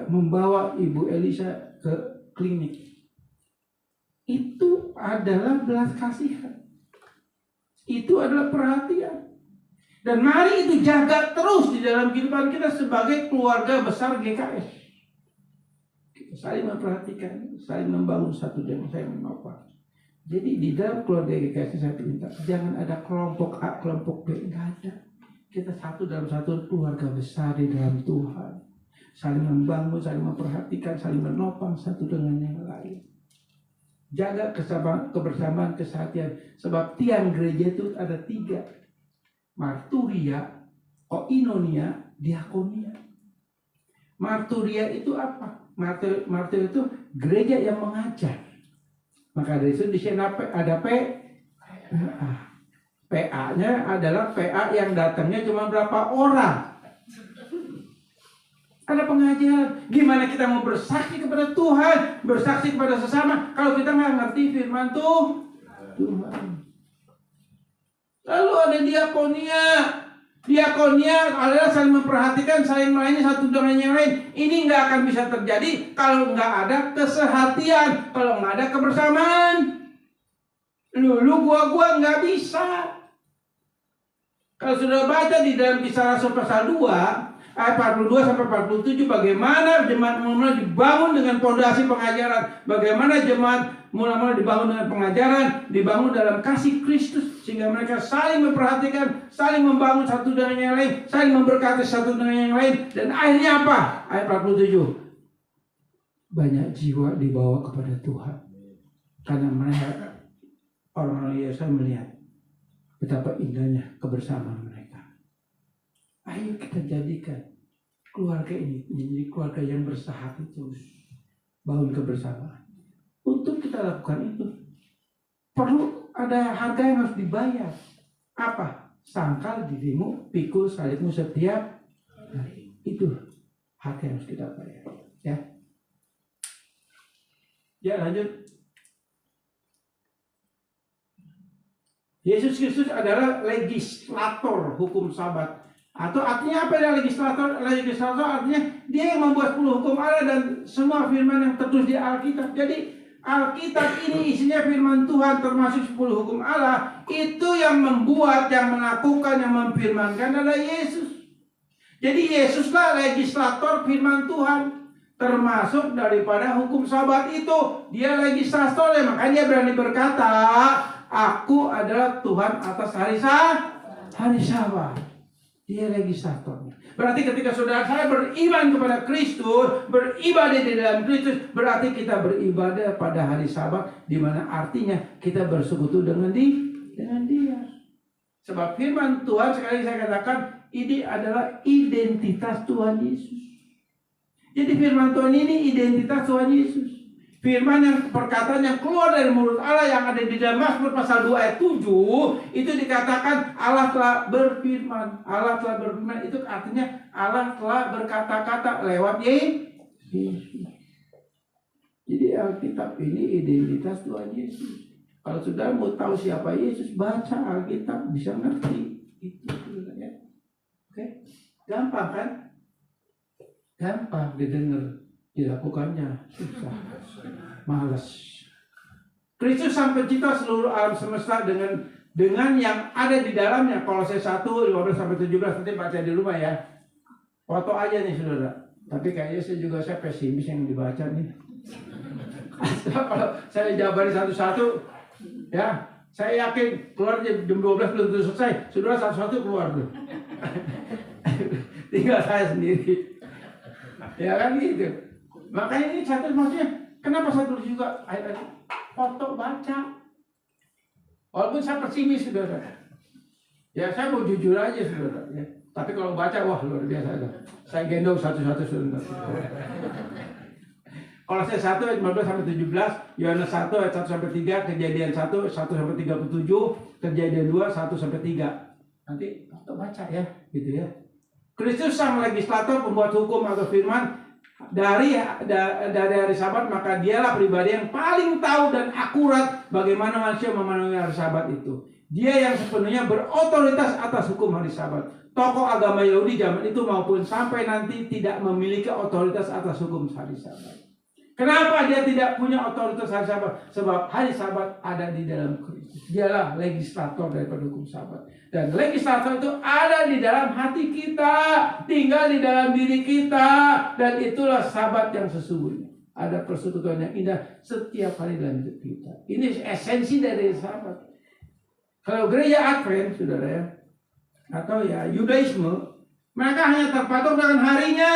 membawa Ibu Elisa ke klinik. Itu adalah belas kasihan. Itu adalah perhatian. Dan mari itu jaga terus di dalam kehidupan kita sebagai keluarga besar GKS. Kita saling memperhatikan, saling membangun satu dengan saya menopang. Jadi di dalam keluarga GKS saya minta jangan ada kelompok A, kelompok B, enggak ada. Kita satu dalam satu keluarga besar di dalam Tuhan. Saling membangun, saling memperhatikan, saling menopang satu dengan yang lain. Jaga kebersamaan, kesehatan. Sebab tiang gereja itu ada 3. Marturia, koinonia, diakonia. Marturia itu apa? Marturia itu gereja yang mengajar. Maka dari itu di sini ada PA-nya adalah PA yang datangnya cuma berapa orang. Ada pengajaran. Gimana kita mau bersaksi kepada Tuhan, bersaksi kepada sesama kalau kita nggak ngerti firman Tuhan. Lalu ada diakonia. Diakonia adalah saling memperhatikan, saling melayani satu dengan yang lain. Ini nggak akan bisa terjadi kalau nggak ada kesehatian, kalau nggak ada kebersamaan. Lu gua nggak bisa. Kalau sudah baca di dalam Kisah Rasul pasal 2 ayat 42 sampai 47 bagaimana jemaat mula-mula dibangun dengan fondasi pengajaran, bagaimana jemaat mula-mula dibangun dengan pengajaran, dibangun dalam kasih Kristus sehingga mereka saling memperhatikan, saling membangun satu dengan yang lain, saling memberkati satu dengan yang lain, dan akhirnya apa? Ayat 47 banyak jiwa dibawa kepada Tuhan karena mereka orang-orang Yesus melihat betapa indahnya kebersamaan mereka. Ayo kita jadikan keluarga ini menjadi keluarga yang bersahabat terus, bangun kebersamaan. Untuk kita lakukan itu perlu ada harga yang harus dibayar. Apa? Sangkal dirimu, pikul salibmu setiap hari. Itu harga yang harus kita bayar. Ya lanjut. Yesus Kristus adalah legislator hukum Sabat. Atau artinya apa ya legislator? Legislator artinya dia yang membuat 10 hukum Allah dan semua firman yang tertulis di Alkitab. Jadi Alkitab ini isinya firman Tuhan termasuk 10 hukum Allah. Itu yang membuat, yang melakukan, yang memfirmankan adalah Yesus. Jadi Yesuslah legislator firman Tuhan. Termasuk daripada hukum Sabat itu. Dia legislator, makanya dia berani berkata, aku adalah Tuhan atas hari Sabat. Dia legislatornya. Berarti ketika saudara saya beriman kepada Kristus, beribadah di dalam Kristus, berarti kita beribadah pada hari Sabat, di mana artinya kita bersekutu dengan Dia. Sebab firman Tuhan, sekali saya katakan, ini adalah identitas Tuhan Yesus. Jadi firman Tuhan ini identitas Tuhan Yesus. Firman yang perkataan yang keluar dari mulut Allah yang ada di dalam Mazmur pasal 2 ayat 7 itu dikatakan Allah telah berfirman. Allah telah berfirman itu artinya Allah telah berkata-kata lewat Yesus. Jadi Alkitab ini identitas Tuhan Yesus. Kalau sudah mau tahu siapa Yesus, baca Alkitab bisa ngerti. Itu ya. Oke? Gampang kan? Gampang didengar. Dilakukannya susah, malas. Kristus sang pencipta seluruh alam semesta dengan yang ada di dalamnya. Kolose 1:15-17 nanti baca di rumah ya. Foto aja nih saudara. Tapi kayaknya saya pesimis yang dibaca nih. Kalau saya jabarin satu-satu, ya saya yakin keluar jam 12 belum tentu selesai. Saudara satu-satu keluar dulu. Tinggal saya sendiri. Ya kan gitu. Makanya ini satu maksudnya, kenapa saya tulis juga ayat foto baca. Walaupun saya pesimis saudara. Ya saya mau jujur aja saudara. Ya. Tapi kalau baca wah luar biasa. Saya gendong satu-satu saudara. Kolose 1 ayat 15-17, Yohanes 1 ayat 1-3, Kejadian 1 1-37, Kejadian 2 1-3. Nanti foto baca ya, gitu ya. Kristus sang legislator pembuat hukum atau firman dari hari Sabat, maka dialah pribadi yang paling tahu dan akurat bagaimana manusia memenuhi hari Sabat itu. Dia yang sepenuhnya berotoritas atas hukum hari Sabat. Tokoh agama Yahudi zaman itu maupun sampai nanti tidak memiliki otoritas atas hukum hari Sabat. Kenapa dia tidak punya otoritas hari Sabat? Sebab hari Sabat ada di dalam Kristus. Dialah legislator daripada hukum Sabat. Dan legislator itu ada di dalam hati kita, tinggal di dalam diri kita, dan itulah Sabat yang sesungguhnya. Ada persekutuan yang indah setiap hari dalam hidup kita. Ini esensi dari Sabat. Kalau gereja Advent, saudara ya, atau ya Yudaisme, mereka hanya terpatok dengan harinya.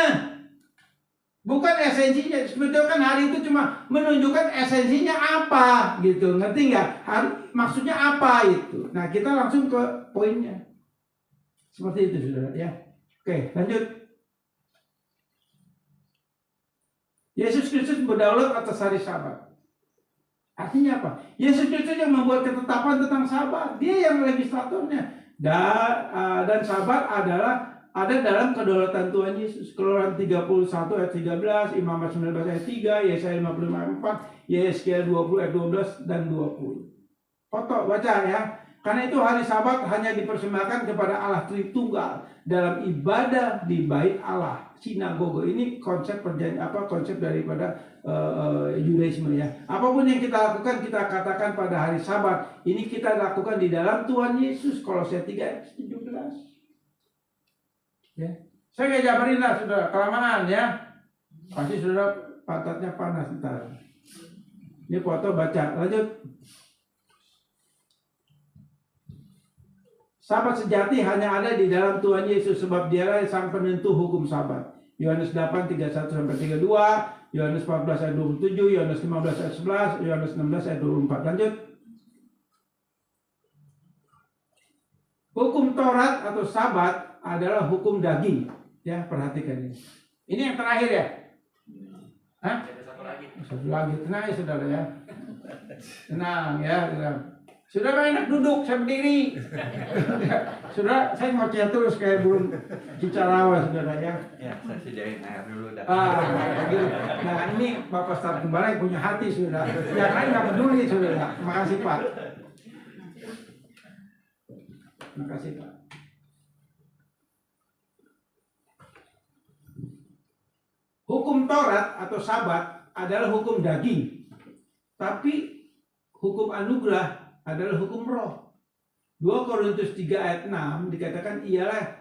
Bukan esensinya. Sebetulnya kan hari itu cuma menunjukkan esensinya apa gitu. Ngerti nggak? Maksudnya apa itu. Nah kita langsung ke poinnya. Seperti itu saudara ya. Oke lanjut. Yesus Kristus berdaulat atas hari Sabat. Artinya apa? Yesus Kristus yang membuat ketetapan tentang Sabat. Dia yang legislatornya. Dan Sabat adalah ada dalam kedaulatan Tuhan Yesus. Keluaran 31 ayat 13, Imamat 19 ayat 3, Yesaya 55 ayat 4, Yeskiel 20 ayat 12 dan 20. Foto baca ya. Karena itu hari Sabat hanya dipersembahkan kepada Allah Tritunggal dalam ibadah di bait Allah, sinagoge. Ini konsep konsep daripada Yudaisme ya. Apapun yang kita lakukan, kita katakan pada hari Sabat. Ini kita lakukan di dalam Tuhan Yesus. Kolose 3 ayat 17. Ya. Saya kayak jabarin lah saudara, kelamaan ya. Pasti saudara pantatnya panas ntar. Ini foto baca, lanjut. Sabat sejati hanya ada di dalam Tuhan Yesus, sebab dialah sang penentu hukum Sabat. Yohanes 8, 31-32, Yohanes 14 ayat 27, Yohanes 15 ayat 11, Yohanes 16 ayat 24. Lanjut. Hukum Taurat atau Sabat adalah hukum daging. Ya, perhatikan ini. Ini yang terakhir ya. Hah? Satu lagi. Tenang ya saudara ya. Tenang ya. Saudara enak duduk, saya berdiri. Saudara, saya mau terus kayak burung cicarawa saudara ya. Ya, saya sediain air dulu dah. Nah ini Bapak Staf Gembala yang punya hati saudara. Yang lain nggak peduli saudara. Makasih Pak. Makasih Pak. Hukum Taurat atau Sabat adalah hukum daging. Tapi hukum anugerah adalah hukum roh. 2 Korintus 3 ayat 6 dikatakan ialah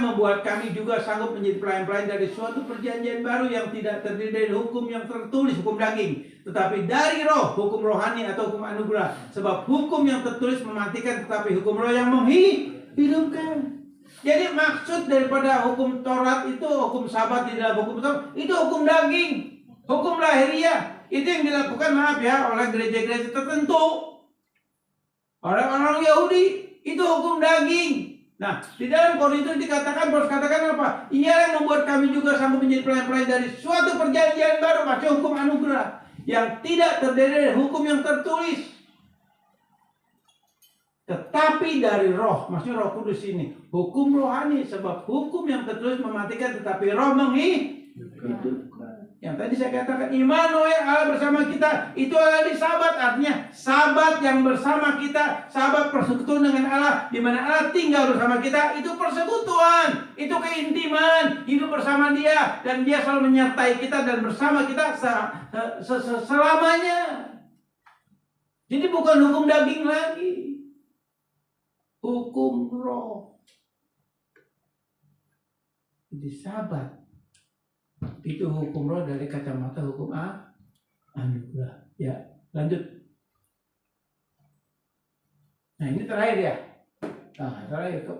membuat kami juga sanggup menjadi pelayan-pelayan dari suatu perjanjian baru yang tidak terdiri dari hukum yang tertulis, hukum daging, tetapi dari roh, hukum rohani atau hukum anugerah. Sebab hukum yang tertulis mematikan, tetapi hukum roh yang menghidupkan. Jadi maksud daripada hukum Taurat itu, hukum Sabat di dalam hukum Taurat itu hukum daging, hukum lahiriah. Itu yang dilakukan oleh gereja-gereja tertentu, orang-orang Yahudi. Itu hukum daging. Nah di dalam Korintus dikatakan, Paulus katakan apa? Ia yang membuat kami juga sanggup menjadi pelayan-pelayan dari suatu perjanjian baru, maksudnya hukum anugerah yang tidak terdiri dari hukum yang tertulis, tetapi dari roh, maksudnya Roh Kudus ini, hukum rohani. Sebab hukum yang tertulis mematikan, tetapi roh menghidupkan. Yang tadi saya katakan, Immanuel, Allah bersama kita, itu adalah di Sabat. Artinya Sabat yang bersama kita, Sabat persekutuan dengan Allah, di mana Allah tinggal bersama kita. Itu persekutuan, itu keintiman, hidup bersama Dia, dan Dia selalu menyertai kita dan bersama kita selamanya. Jadi bukan hukum daging lagi, hukum roh. Jadi Sabat itu hukum roh dari kacamata hukum anugerah. Ya, lanjut. Nah ini terakhir ya. Nah terakhir kok.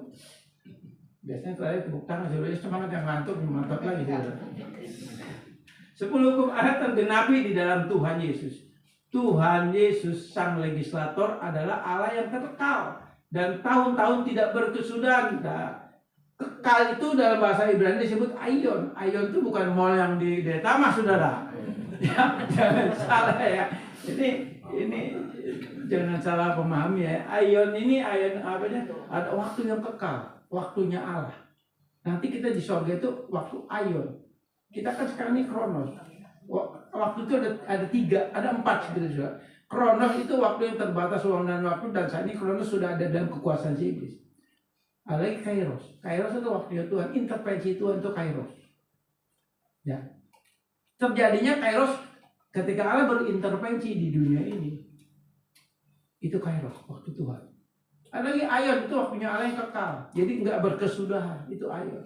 Biasanya terakhir tepuk tangan, sebenarnya semangat yang ngantuk, mantap lagi. 10 hukum adat tergenapi di dalam Tuhan Yesus. Tuhan Yesus sang legislator adalah Allah yang kekal dan tahun-tahun tidak berkesudahan. Nah, kekal itu dalam bahasa Ibrani disebut aion. Aion itu bukan mall yang di Detama, saudara. Ya, jangan salah ya. Ini jangan salah pemahami ya. Aion ini aion apanya? Ada waktu yang kekal, waktunya Allah. Nanti kita di surga itu waktu aion. Kita kan sekarang ini kronos. Waktu itu ada 4 sebetulnya. Kronos itu waktu yang terbatas ruang dan waktu, dan saat ini kronos sudah ada dalam kekuasaan si iblis. Ada lagi kairos. Kairos itu waktunya Tuhan, intervensi Tuhan itu kairos. Ya. Terjadinya kairos ketika Allah berintervensi di dunia ini. Itu kairos, waktu Tuhan. Ada lagi aion, itu waktunya Allah yang kekal. Jadi nggak berkesudahan, itu aion.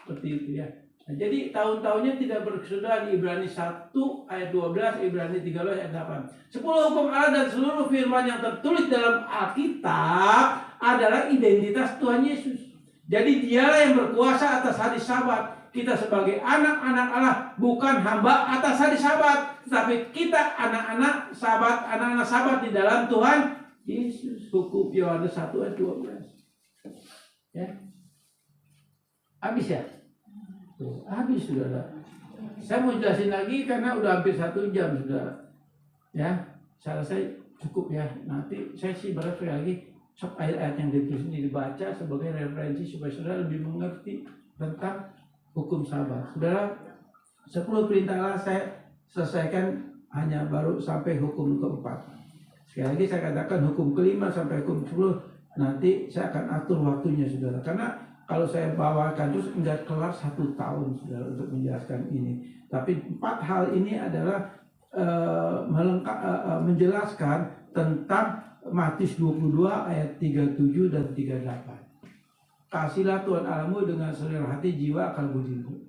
Seperti itu ya. Nah, jadi tahun-tahunnya tidak berkesudahan. Ibrani 1 ayat 12, Ibrani 13 ayat 8. 10 hukum Allah dan seluruh firman yang tertulis dalam Alkitab adalah identitas Tuhan Yesus. Jadi dialah yang berkuasa atas hari Sabat. Kita sebagai anak-anak Allah bukan hamba atas hari Sabat, tetapi kita anak-anak Sabat di dalam Tuhan Yesus. Hukum Yohanes 1 ayat 12. Ya. Habis ya? Tuh, habis saudara. Saya mau jelasin lagi karena udah hampir 1 jam saudara. Ya, saya rasa cukup ya. Nanti saya sih berharap sekali lagi ayat-ayat yang ditulis ini dibaca sebagai referensi supaya saudara lebih mengerti tentang hukum Sabat. Saudara, 10 perintah Allah saya selesaikan hanya baru sampai hukum keempat. Sekali lagi saya katakan hukum kelima sampai hukum 10 nanti saya akan atur waktunya saudara. Karena kalau saya bawakan terus enggak kelar 1 tahun saudara untuk menjelaskan ini. Tapi 4 hal ini adalah menjelaskan tentang Matius 22 ayat 37 dan 38. Kasihlah Tuhan Allahmu dengan seluruh hati, jiwa, akal, budimu.